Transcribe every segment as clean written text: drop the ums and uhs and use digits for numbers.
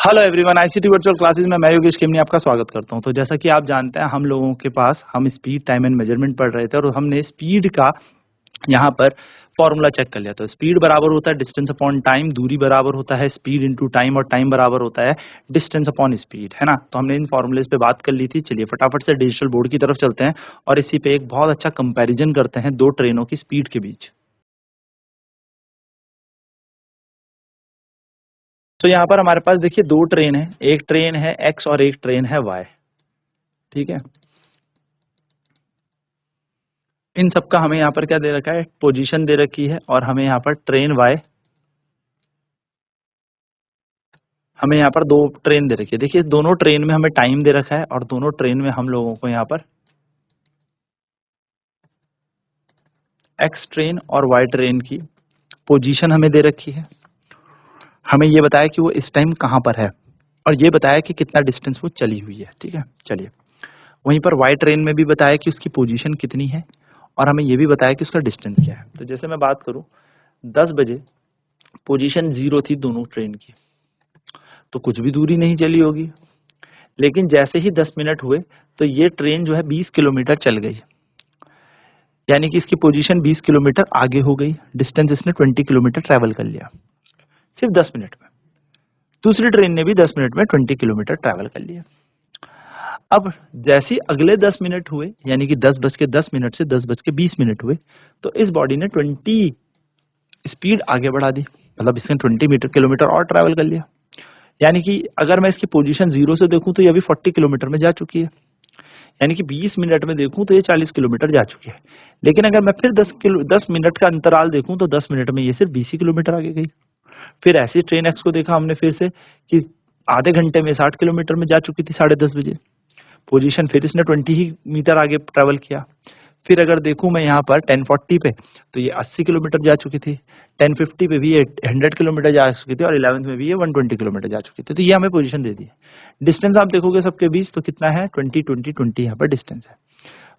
Hello everyone, ICT virtual classes में मैं योगेश केमनी आपका स्वागत करता हूं। तो जैसा कि आप जानते हैं, हम लोगों के पास हम स्पीड, टाइम एंड मेजरमेंट पढ़ रहे थे और हमने स्पीड का यहां पर फॉर्मूला चेक कर लिया। तो स्पीड बराबर होता है डिस्टेंस अपॉन टाइम, दूरी बराबर होता है स्पीड इनटू टाइम और टाइम बराबर होता है डिस्टेंस अपॉन स्पीड, है ना। तो हमने इन फॉर्मूलेस पे बात कर ली थी। चलिए फटाफट से डिजिटल बोर्ड की तरफ चलते हैं और इसी पे एक बहुत अच्छा कंपैरिजन करते हैं दो ट्रेनों की स्पीड के बीच। तो यहाँ पर हमारे पास देखिए दो ट्रेन है, एक ट्रेन है एक्स और एक ट्रेन है वाई। ठीक है, इन सब का हमें यहाँ पर क्या दे रखा है, पोजीशन दे रखी है और हमें यहाँ पर ट्रेन वाई, हमें यहाँ पर दो ट्रेन दे रखी है। देखिए दोनों ट्रेन में हमें टाइम दे रखा है और दोनों ट्रेन में हम लोगों को यहाँ पर एक्स ट्रेन और वाई ट्रेन की पोजीशन हमें दे रखी है। हमें ये बताया कि वो इस टाइम कहाँ पर है और ये बताया कि कितना डिस्टेंस वो चली हुई है। ठीक है, चलिए वहीं पर वाई ट्रेन में भी बताया कि उसकी पोजीशन कितनी है और हमें ये भी बताया कि उसका डिस्टेंस क्या है। तो जैसे मैं बात करूँ, 10 बजे पोजीशन 0 थी दोनों ट्रेन की, तो कुछ भी दूरी नहीं चली होगी। लेकिन जैसे ही 10 मिनट हुए तो ये ट्रेन जो है 20 किलोमीटर चल गई, यानी कि इसकी पोजीशन 20 किलोमीटर आगे हो गई। डिस्टेंस इसने 20 किलोमीटर ट्रैवल कर लिया सिर्फ 10 मिनट में। दूसरी ट्रेन ने भी 10 मिनट में 20 किलोमीटर ट्रैवल कर लिया। अब जैसे ही अगले 10 मिनट हुए, यानी कि 10:10 से 10:20 हुए, तो इस बॉडी ने 20 स्पीड आगे बढ़ा दी, मतलब इसने 20 मीटर किलोमीटर और ट्रैवल कर लिया। यानी कि अगर मैं इसकी पोजीशन 0 से देखूं तो ये अभी 40 किलोमीटर में जा चुकी है, यानी कि 20 मिनट में देखूं तो ये 40 किलोमीटर जा चुकी है। लेकिन अगर मैं फिर 10 मिनट का अंतराल देखूं तो 10 मिनट में ये सिर्फ 20 ही किलोमीटर आगे गई। फिर ऐसी ट्रेन एक्स को देखा हमने फिर से कि आधे घंटे में 60 किलोमीटर में जा चुकी थी 10:30 बजे। पोजीशन फिर इसने 20 ही मीटर आगे ट्रेवल किया। फिर अगर देखूं मैं यहाँ पर 10:40 पे, तो ये 80 किलोमीटर जा चुकी थी। 10:50 पे भी ये 100 किलोमीटर जा चुकी थी और 11th में भी ये 120 किलोमीटर जा चुकी थी। तो ये हमें पोजीशन दे दी है। डिस्टेंस आप देखोगे सबके बीच तो कितना है, 20 यहाँ पर डिस्टेंस है।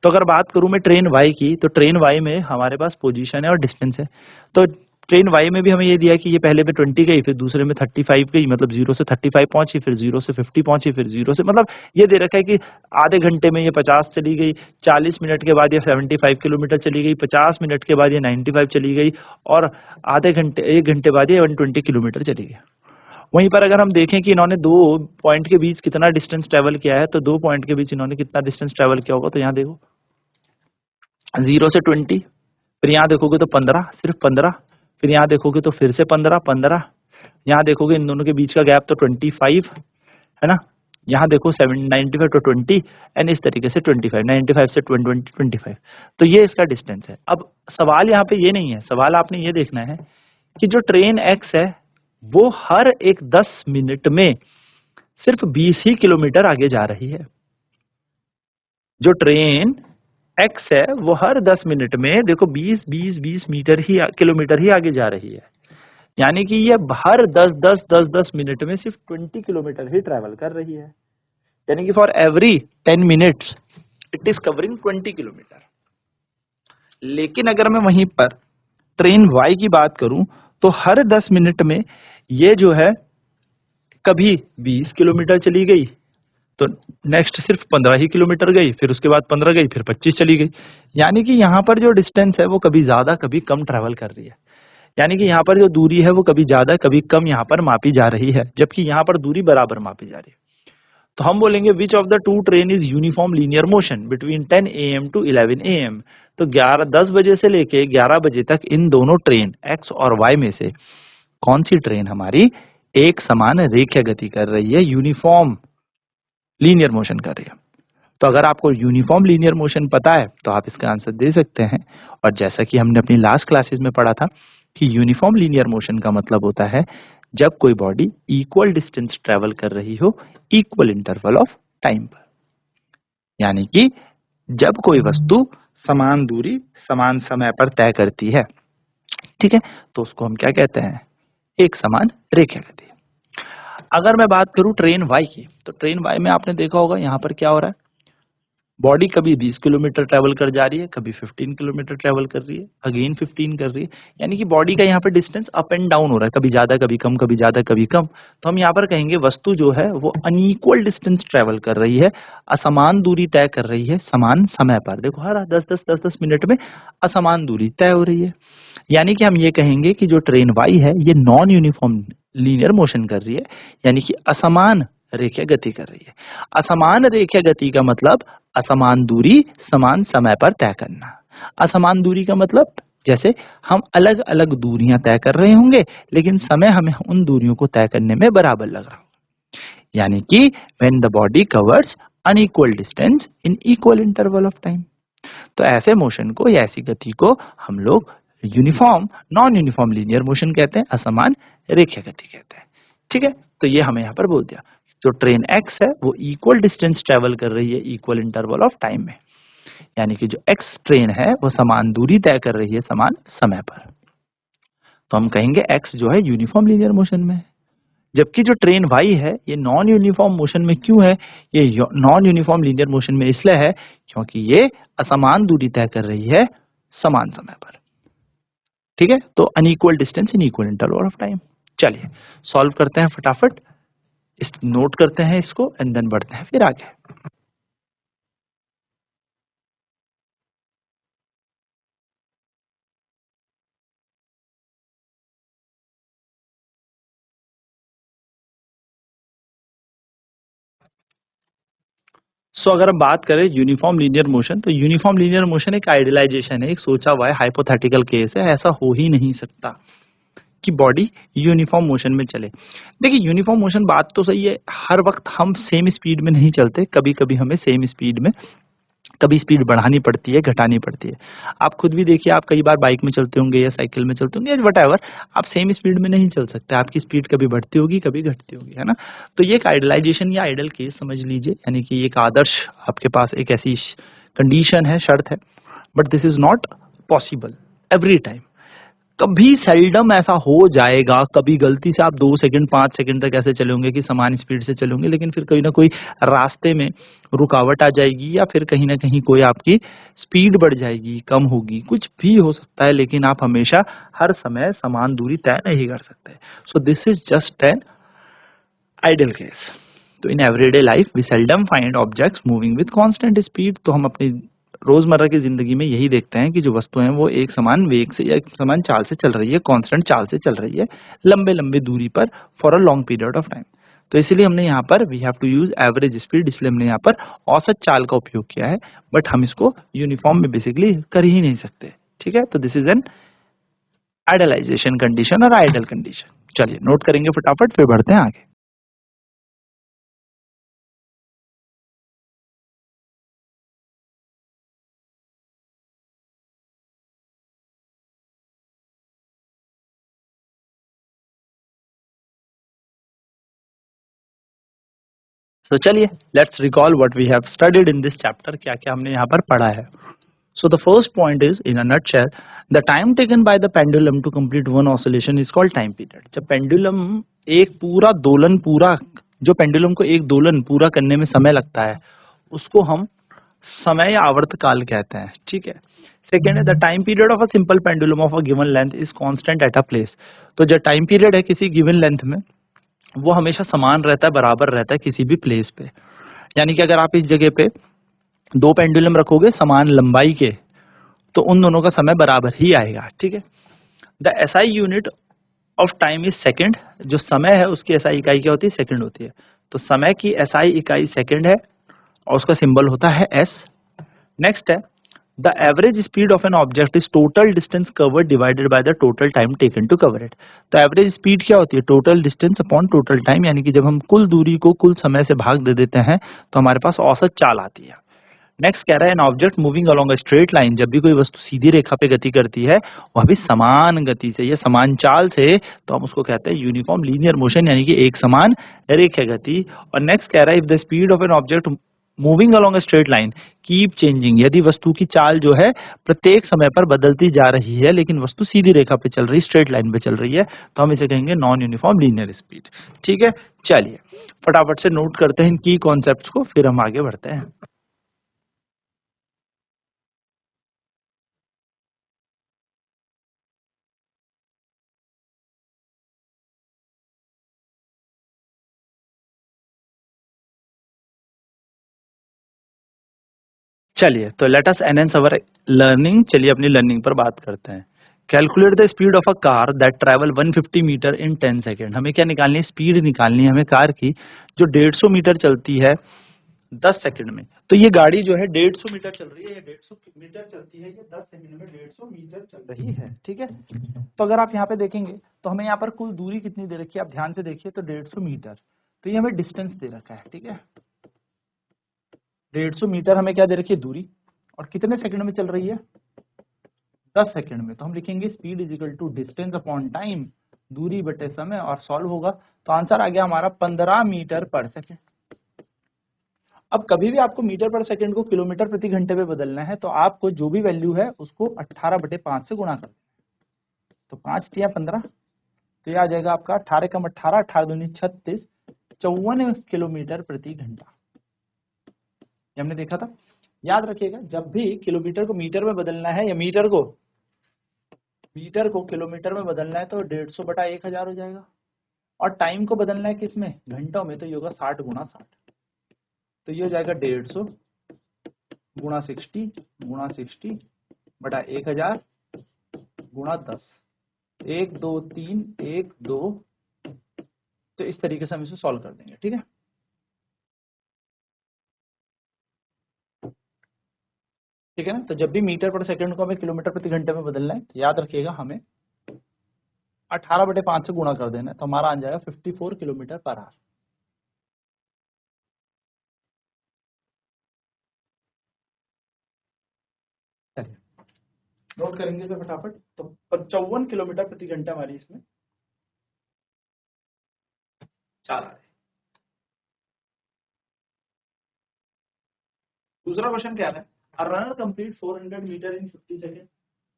तो अगर बात करूं मैं ट्रेन वाई की, तो ट्रेन वाई में हमारे पास पोजीशन है और डिस्टेंस है। तो ट्रेन वाई में भी हमें ये दिया कि ये पहले में 20 गई, फिर दूसरे में 35 गई, मतलब 0 से 35 पहुंची, फिर 0 से 50 पहुंची, फिर 0 से, मतलब ये दे रखा है कि आधे घंटे में ये 50 चली गई, 40 मिनट के बाद ये 75 किलोमीटर चली गई, 50 मिनट के बाद ये 95 चली गई और आधे घंटे 1 घंटे बाद ये 120 किलोमीटर चली गई। वहीं पर अगर हम देखें कि इन्होंने दो पॉइंट के बीच कितना डिस्टेंस ट्रेवल किया है, तो दो पॉइंट के बीच इन्होंने कितना डिस्टेंस ट्रेवल किया होगा, तो यहाँ देखो 0 से 20, फिर यहाँ देखोगे तो 15, सिर्फ 15, फिर यहाँ देखोगे तो फिर से 15, 15, यहाँ देखोगे इन दोनों के बीच का गैप तो 25 है ना। यहाँ देखो 95 to 20 एंड इस तरीके से 25, 95 से 20, 25। तो ये इसका डिस्टेंस है। अब सवाल यहाँ पे ये नहीं है, सवाल आपने ये देखना है कि जो ट्रेन एक्स है वो हर एक 10 मिनट में सिर्फ 20 ही किलोमीटर आगे जा रही है। जो ट्रेन एक्स है वो हर 10 मिनट में देखो 20 मीटर ही किलोमीटर ही आगे जा रही है, यानी कि ये हर 10 मिनट में सिर्फ 20 किलोमीटर ही ट्रैवल कर रही है। यानी कि for every 10 minutes it is covering 20 kilometre. लेकिन अगर मैं वहीं पर ट्रेन वाई की बात करूं तो हर 10 मिनट में ये जो है कभी 20 किलोमीटर चली गई, तो नेक्स्ट सिर्फ 15 ही किलोमीटर गई, फिर उसके बाद 15 गई, फिर 25 चली गई। यानी कि यहाँ पर जो डिस्टेंस है वो कभी ज्यादा कभी कम ट्रैवल कर रही है। यानी कि यहाँ पर जो दूरी है वो कभी ज्यादा कभी कम यहाँ पर मापी जा रही है, जबकि यहाँ पर दूरी बराबर मापी जा रही है। तो हम बोलेंगे which of the two train is uniform linear motion between 10 AM to 11 AM। तो 10 बजे से लेके 11 बजे तक इन दोनों ट्रेन एक्स और वाई में से कौन सी ट्रेन हमारी एक समान रेखीय गति कर रही है, यूनिफॉर्म लीनियर मोशन कर रही है। तो अगर आपको यूनिफॉर्म लीनियर मोशन पता है तो आप इसका आंसर दे सकते हैं। और जैसा कि हमने अपनी लास्ट क्लासेस में पढ़ा था कि यूनिफॉर्म लीनियर मोशन का मतलब होता है जब कोई बॉडी इक्वल डिस्टेंस ट्रेवल कर रही हो इक्वल इंटरवल ऑफ टाइम पर, यानी कि जब कोई वस्तु समान दूरी समान समय पर तय करती है, ठीक है, तो उसको हम क्या कहते हैं, एक समान रेखीय गति। अगर मैं बात करूं ट्रेन वाई की, तो ट्रेन वाई में आपने देखा होगा यहाँ पर क्या हो रहा है, बॉडी कभी 20 किलोमीटर ट्रैवल कर जा रही है, कभी 15 किलोमीटर ट्रैवल कर रही है, अगेन 15 कर रही है, यानी कि बॉडी का यहाँ पर डिस्टेंस अप एंड डाउन हो रहा है, कभी ज्यादा कभी कम, कभी ज्यादा कभी कम। तो हम यहाँ पर कहेंगे वस्तु जो है वो अनइक्वल डिस्टेंस ट्रैवल कर रही है, असमान दूरी तय कर रही है समान समय पर। देखो हर 10-10 मिनट में असमान दूरी तय हो रही है। यानी कि हम ये कहेंगे कि जो ट्रेन वाई है ये नॉन यूनिफॉर्म लीनियर मोशन कर रही है, यानी कि असमान रेखीय गति कर रही है। असमान रेखीय गति का मतलब असमान दूरी समान समय पर तय करना। असमान दूरी का मतलब जैसे हम अलग अलग दूरियां तय कर रहे होंगे लेकिन समय हमें उन दूरियों को तय करने में बराबर लग रहा हो, यानी कि when the body covers unequal distance in equal interval of time. तो ऐसे मोशन को या ऐसी गति को हम लोग uniform non uniform linear motion कहते हैं, असमान रेखीय गति कहते हैं। ठीक है, तो ये हमें यहाँ पर बोल दिया जो ट्रेन एक्स है वो इक्वल डिस्टेंस ट्रेवल कर रही है इक्वल इंटरवल ऑफ टाइम में, यानी कि जो एक्स ट्रेन है वो समान दूरी तय कर रही है समान समय पर। तो हम कहेंगे एक्स जो है यूनिफॉर्म लीनियर मोशन में है, जबकि जो ट्रेन वाई है ये नॉन यूनिफॉर्म मोशन में क्यों है? ये नॉन यूनिफॉर्म लीनियर मोशन में इसलिए है क्योंकि ये असमान दूरी तय कर रही है समान समय पर। ठीक है, तो unequal distance in equal interval of time. चलिए सॉल्व करते हैं फटाफट, इस नोट करते हैं इसको एंड देन बढ़ते हैं फिर आगे। अगर हम बात करें यूनिफॉर्म लीनियर मोशन, तो यूनिफॉर्म लीनियर मोशन एक आइडियलाइजेशन है, एक सोचा हुआ है, हाइपोथेटिकल केस है, ऐसा हो ही नहीं सकता कि बॉडी यूनिफॉर्म मोशन में चले। देखिए यूनिफॉर्म मोशन बात तो सही है, हर वक्त हम सेम स्पीड में नहीं चलते, कभी कभी हमें सेम स्पीड में कभी स्पीड बढ़ानी पड़ती है, घटानी पड़ती है। आप खुद भी देखिए, आप कई बार बाइक में चलते होंगे या साइकिल में चलते होंगे या व्हाटएवर, आप सेम स्पीड में नहीं चल सकते, आपकी स्पीड कभी बढ़ती होगी कभी घटती होगी, है ना। तो ये एक आइडलाइजेशन या आइडल केस समझ लीजिए, यानी कि एक आदर्श आपके पास एक ऐसी कंडीशन है, शर्त है, but this is not possible every time. कभी सेल्डम ऐसा हो जाएगा, कभी गलती से आप 2 सेकंड 5 सेकंड तक ऐसे चलोगे कि समान स्पीड से चलोगे, लेकिन फिर कहीं ना कोई रास्ते में रुकावट आ जाएगी या फिर कहीं ना कहीं कोई आपकी स्पीड बढ़ जाएगी, कम होगी, कुछ भी हो सकता है, लेकिन आप हमेशा हर समय समान दूरी तय नहीं कर सकते। So this is just an ideal case. तो in everyday life we seldom find objects moving with constant speed. तो हम अपनी रोजमर्रा की जिंदगी में यही देखते हैं कि जो वस्तुएं हैं वो एक समान वेग से या एक समान चाल से चल रही है, कांस्टेंट चाल से चल रही है, लंबे लंबे दूरी पर for a long period of time. तो इसीलिए हमने यहाँ पर we have to use average speed, इसलिए हमने यहाँ पर औसत चाल का उपयोग किया है, बट हम इसको यूनिफॉर्म में बेसिकली कर ही नहीं सकते। ठीक है, तो this is an idealization condition और आइडल कंडीशन। चलिए नोट करेंगे फटाफट फिर बढ़ते हैं आगे। तो चलिए let's recall what we have studied in this chapter, क्या क्या हमने यहाँ पर पढ़ा है। So the first point is in a nutshell, the time taken by the pendulum to complete one oscillation is called time period. जब pendulum एक पूरा दोलन पूरा जो पेंडुलम को एक दोलन पूरा करने में समय लगता है उसको हम समय या आवर्त काल कहते हैं। ठीक है, सेकेंड है the time period of a simple pendulum of a given length is constant at a place. तो जो टाइम पीरियड है किसी गिवन लेंथ में वो हमेशा समान रहता है, बराबर रहता है किसी भी प्लेस पे। यानी कि अगर आप इस जगह पे दो पेंडुलम रखोगे समान लंबाई के तो उन दोनों का समय बराबर ही आएगा। ठीक है, the SI unit of time is second. जो समय है उसकी एसआई इकाई क्या होती है? सेकंड होती है। तो समय की एसआई इकाई सेकंड है और उसका सिंबल होता है एस। नेक्स्ट है the average speed of an object is total distance covered divided by the total time taken to cover it. तो एवरेज स्पीड क्या होती है? Total distance upon total time, यानी कि जब हम कुल दूरी को कुल समय से भाग दे देते हैं तो हमारे पास औसत चाल आती है। नेक्स्ट कह रहा है an object moving along a straight line, जब भी कोई वस्तु सीधी रेखा पे गति करती है वह भी समान गति से या समान चाल से, तो हम उसको कहते हैं यूनिफॉर्म लीनियर मोशन, यानी कि एक समान रेखीय गति। और नेक्स्ट कह रहा है if the speed of an object moving along a straight line keep changing, यदि वस्तु की चाल जो है प्रत्येक समय पर बदलती जा रही है लेकिन वस्तु सीधी रेखा पे चल रही, स्ट्रेट लाइन पे चल रही है, तो हम इसे कहेंगे नॉन यूनिफॉर्म लीनियर स्पीड। ठीक है, चलिए फटाफट से नोट करते हैं इन की कॉन्सेप्ट्स को फिर हम आगे बढ़ते हैं। चलिए, तो let us enhance our learning. चलिए अपनी लर्निंग पर बात करते हैं। Calculate the speed of a car that travel 150 metre in 10 second. हमें क्या निकालनी है? स्पीड निकालनी है हमें कार की, जो 150 मीटर चलती है 10 सेकंड में। तो ये गाड़ी जो है 150 मीटर चल रही है, ये 150 मीटर चलती है, ये 10 सेकंड में 150 मीटर चल रही है। ठीक है, तो अगर आप यहाँ पे देखेंगे तो हमें यहाँ पर कुल दूरी कितनी दे रखी है, आप ध्यान से देखिए तो 150 मीटर। तो ये हमें डिस्टेंस दे रखा है। ठीक है, 150 मीटर हमें क्या दे रखी है? दूरी। और कितने सेकंड में चल रही है? 10 सेकंड में। तो हम लिखेंगे speed is equal to distance upon time, दूरी बटे समय, और सॉल्व होगा तो आंसर आ गया हमारा 15 मीटर पर सेकंड। अब कभी भी आपको मीटर पर सेकंड को किलोमीटर प्रति घंटे में बदलना है तो आपको जो भी वैल्यू है उसको 18/5 से गुणा कर देना। तो 5 दिया 15, तो ये आ जाएगा आपका 18 कम 18, 18 दूनी 36, 54 किलोमीटर प्रति घंटा। ये हमने देखा था। याद रखिएगा, जब भी किलोमीटर को मीटर में बदलना है या मीटर को किलोमीटर में बदलना है तो 150/1000 हो जाएगा। और टाइम को बदलना है किस में? घंटों में। तो ये होगा 60 गुणा 60। तो ये हो जाएगा 150 गुणा 60 बटा 1000 गुणा 10। 1 2 3 1 2। तो इस तरीके से हम इसे सॉल्व कर देंगे। ठीक है, ठीक है ना। तो जब भी मीटर पर सेकंड को हमें किलोमीटर प्रति घंटे में बदलना है तो याद रखिएगा हमें 18/5 से गुणा कर देना है। तो हमारा आ जाएगा 54 किलोमीटर पर आवर। चलिए नोट करेंगे तो फटाफट। तो 55 किलोमीटर प्रति घंटा हमारी इसमें चाल आ रही है। दूसरा क्वेश्चन क्या है? A runner complete 400 meter in 50 seconds.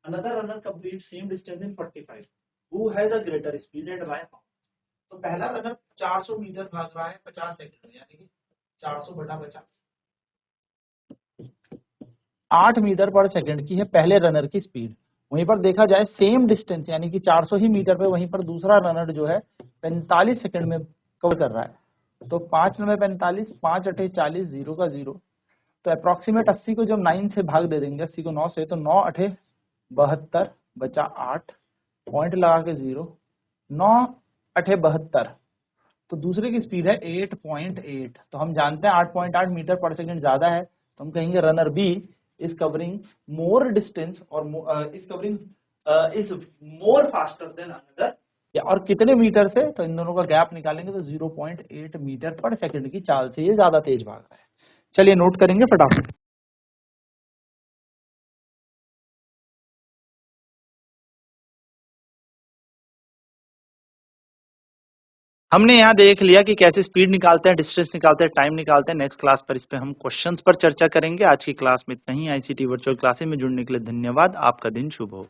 Another runner completes same distance in 45. Who has a greater speed and why? तो पहला रनर 400 मीटर भाग रहा है 50 सेकंड में, यानी कि 400/50। 8 मीटर पर सेकंड की है पहले रनर की स्पीड। वहीं पर देखा जाए सेम डिस्टेंस यानी कि 400 ही मीटर पे, वहीं पर दूसरा रनर जो है 45 सेकंड में कवर कर रहा है। तो 5 9 45, 5 8 40, 0 का 0। तो अप्रोक्सीमेट 80 को जब 9 से भाग दे देंगे, 80 को 9 से, तो 9 8 72 बचा 8, पॉइंट लगा के 0, 9 8 72। तो दूसरे की स्पीड है 8.8। तो हम जानते हैं 8.8 मीटर पर सेकंड ज्यादा है, तो हम कहेंगे runner B is covering more distance और is more faster than another. और कितने मीटर से? तो इन दोनों का गैप निकालेंगे तो 0.8 मीटर पर सेकंड की चाल से ये ज्यादा तेज भाग रहा है। चलिए नोट करेंगे फटाफट। हमने यहाँ देख लिया कि कैसे स्पीड निकालते हैं, डिस्टेंस निकालते हैं, टाइम निकालते हैं। नेक्स्ट क्लास पर इस पे हम क्वेश्चंस पर चर्चा करेंगे। आज की क्लास में इतना ही। आईसीटी वर्चुअल क्लासेस में जुड़ने के लिए धन्यवाद। आपका दिन शुभ हो।